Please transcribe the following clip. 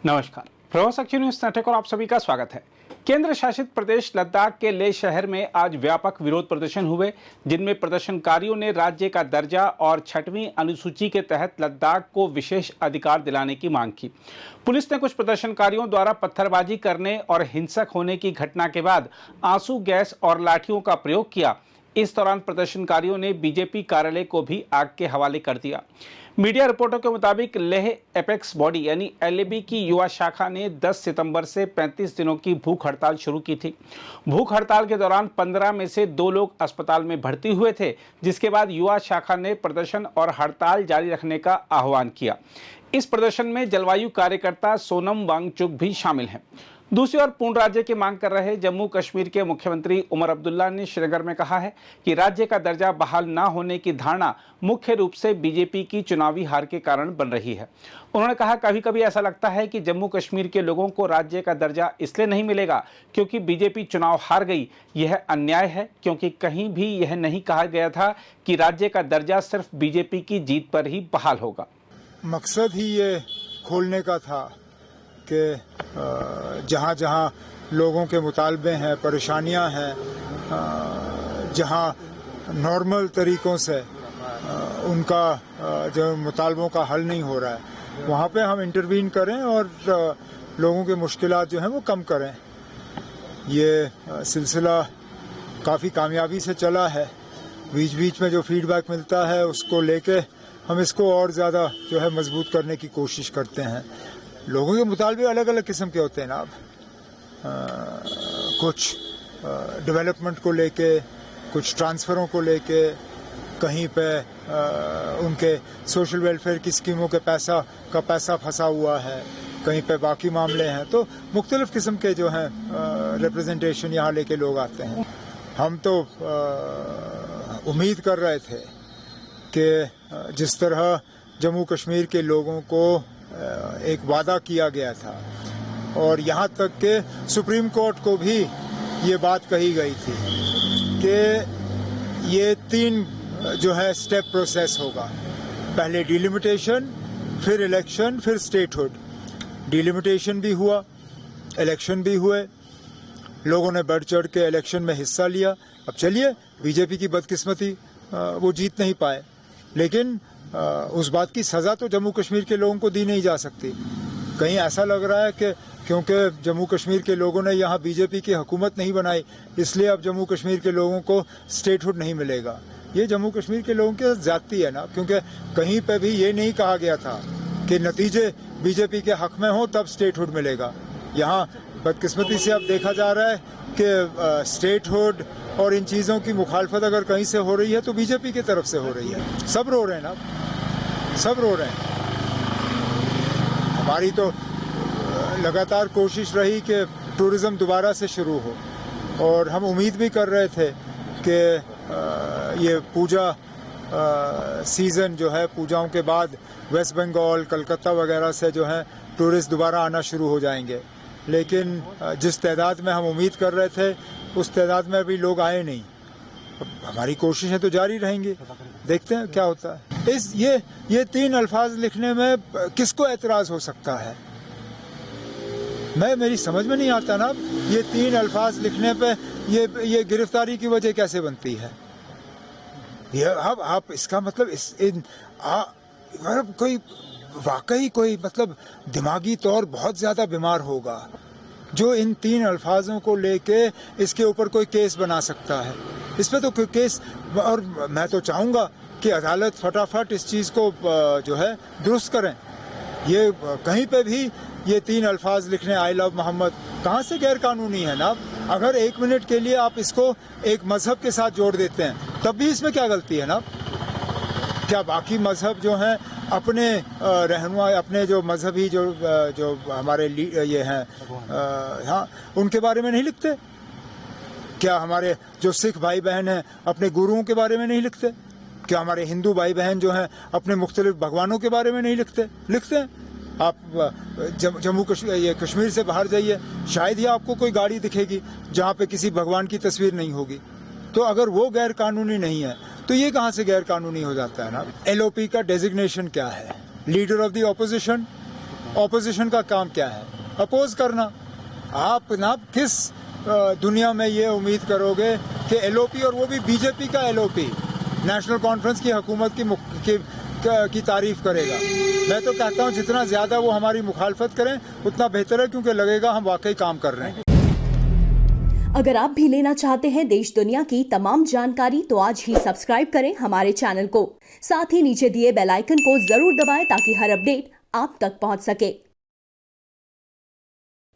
नमस्कार, प्रवास अक्षर न्यूज नेटवर्क और आप सभी का स्वागत है। केंद्र शासित प्रदेश लद्दाख के लेह शहर में आज व्यापक विरोध प्रदर्शन हुए, जिनमें प्रदर्शनकारियों ने राज्य का दर्जा और 6वीं अनुसूची के तहत लद्दाख को विशेष अधिकार दिलाने की मांग की। पुलिस ने कुछ प्रदर्शनकारियों द्वारा पत्थरबाजी करने और हिंसक होने की घटना के बाद आंसू गैस और लाठियों का प्रयोग किया। इस दौरान प्रदर्शनकारियों ने बीजेपी कार्यालय को भी आग के हवाले कर दिया। मीडिया रिपोर्टों के मुताबिक लेह एपेक्स बॉडी यानी एलएबी की युवा शाखा ने 10 सितंबर से 35 दिनों की भूख हड़ताल शुरू की थी। भूख हड़ताल के दौरान 15 में से 2 लोग अस्पताल में भर्ती हुए थे, जिसके बाद युवा शाखा ने प्रदर्शन और हड़ताल जारी रखने का आह्वान किया। इस प्रदर्शन में जलवायु कार्यकर्ता सोनम वांगचुक भी शामिल हैं। दूसरी ओर पूर्ण राज्य की मांग कर रहे जम्मू कश्मीर के मुख्यमंत्री उमर अब्दुल्ला ने श्रीनगर में कहा है कि राज्य का दर्जा बहाल न होने की धारणा मुख्य रूप से बीजेपी की चुनावी हार के कारण बन रही है। उन्होंने कहा, कभी कभी ऐसा लगता है कि जम्मू कश्मीर के लोगों को राज्य का दर्जा इसलिए नहीं मिलेगा क्योंकि बीजेपी चुनाव हार गई। यह अन्याय है, क्योंकि कहीं भी यह नहीं कहा गया था कि राज्य का दर्जा सिर्फ बीजेपी की जीत पर ही बहाल होगा। मकसद ही ये खोलने का था कि जहाँ जहाँ लोगों के मुतालबे हैं, परेशानियाँ हैं, जहाँ नॉर्मल तरीक़ों से उनका जो मुतालबों का हल नहीं हो रहा है, वहाँ पे हम इंटरवीन करें और लोगों के मुश्किलात जो हैं वो कम करें। ये सिलसिला काफ़ी कामयाबी से चला है। बीच बीच में जो फीडबैक मिलता है उसको लेके हम इसको और ज़्यादा जो है मजबूत करने की कोशिश करते हैं। लोगों के मुतालबे अलग अलग किस्म के होते हैं ना। कुछ डेवलपमेंट को लेके, कुछ ट्रांसफ़रों को लेके, कहीं पे उनके सोशल वेलफेयर की स्कीमों के पैसा फंसा हुआ है, कहीं पे बाकी मामले हैं। तो मुख्तलिफ़ किस्म के जो हैं रिप्रेजेंटेशन यहाँ लेके लोग आते हैं। हम तो उम्मीद कर रहे थे कि जिस तरह जम्मू कश्मीर के लोगों को एक वादा किया गया था और यहाँ तक कि सुप्रीम कोर्ट को भी ये बात कही गई थी कि ये 3 जो है स्टेप प्रोसेस होगा। पहले डिलिमिटेशन, फिर इलेक्शन, फिर स्टेटहुड। डिलिमिटेशन भी हुआ, इलेक्शन भी हुए, लोगों ने बढ़ चढ़ के इलेक्शन में हिस्सा लिया। अब चलिए, बीजेपी की बदकिस्मती वो जीत नहीं पाए, लेकिन उस बात की सज़ा तो जम्मू कश्मीर के लोगों को दी नहीं जा सकती। कहीं ऐसा लग रहा है कि क्योंकि जम्मू कश्मीर के लोगों ने यहाँ बीजेपी की हुकूमत नहीं बनाई, इसलिए अब जम्मू कश्मीर के लोगों को स्टेटहुड नहीं मिलेगा। ये जम्मू कश्मीर के लोगों के ज्यादती है ना, क्योंकि कहीं पे भी ये नहीं कहा गया था कि नतीजे बीजेपी के हक में हो तब स्टेटहुड मिलेगा। यहाँ बदकिस्मती से अब देखा जा रहा है कि स्टेटहुड और इन चीज़ों की मुखालफत अगर कहीं से हो रही है तो बीजेपी की तरफ से हो रही है। सब रो रहे हैं ना, सब रो रहे हैं। हमारी तो लगातार कोशिश रही कि टूरिज़्म दोबारा से शुरू हो, और हम उम्मीद भी कर रहे थे कि ये पूजा सीज़न जो है, पूजाओं के बाद वेस्ट बंगाल, कलकत्ता वगैरह से जो है टूरिस्ट दोबारा आना शुरू हो जाएंगे। लेकिन जिस तादाद में हम उम्मीद कर रहे थे उस तादाद में अभी लोग आए नहीं। हमारी कोशिशें तो जारी रहेंगी, देखते हैं क्या होता है। ये 3 अल्फाज लिखने में किसको एतराज़ हो सकता है? मेरी समझ में नहीं आता ना। ये 3 अल्फाज लिखने पे ये गिरफ्तारी की वजह कैसे बनती है? ये आप इसका मतलब कोई वाकई कोई मतलब दिमागी तौर बहुत ज़्यादा बीमार होगा जो इन 3 अल्फाजों को लेके इसके ऊपर कोई केस बना सकता है। इस पे तो कोई केस, और मैं तो चाहूँगा कि अदालत फटाफट इस चीज़ को जो है दुरुस्त करें। ये कहीं पे भी ये 3 अल्फाज लिखने, आई लव मोहम्मद, कहाँ से गैर कानूनी है ना? अगर 1 मिनट के लिए आप इसको एक मज़हब के साथ जोड़ देते हैं तब भी इसमें क्या गलती है ना? क्या बाकी मज़हब जो हैं अपने रहनुमा, अपने जो मजहबी जो हमारे ये हैं, हाँ, उनके बारे में नहीं लिखते? क्या हमारे जो सिख भाई बहन हैं अपने गुरुओं के बारे में नहीं लिखते? क्या हमारे हिंदू भाई बहन जो हैं अपने मुख्तलिफ भगवानों के बारे में नहीं लिखते? लिखते हैं। आप जम्मू कश्मीर से बाहर जाइए, शायद ही आपको कोई गाड़ी दिखेगी जहाँ पे किसी भगवान की तस्वीर नहीं होगी। तो अगर वो गैर कानूनी नहीं है तो ये कहाँ से गैर कानूनी हो जाता है ना? LOP का डेजिग्नेशन क्या है? Leader of the opposition. Opposition का काम क्या है? अपोज करना। आप ना किस दुनिया में ये उम्मीद करोगे कि एलओपी, और वो भी बीजेपी का एलओपी, नेशनल कॉन्फ्रेंस की हुकूमत की तारीफ करेगा? मैं तो कहता हूँ जितना ज़्यादा वो हमारी मुखालफत करें उतना बेहतर है, क्योंकि लगेगा हम वाकई काम कर रहे हैं। अगर आप भी लेना चाहते हैं देश दुनिया की तमाम जानकारी तो आज ही सब्सक्राइब करें हमारे चैनल को। साथ ही नीचे दिए बेल आइकन को जरूर दबाएं ताकि हर अपडेट आप तक पहुंच सके।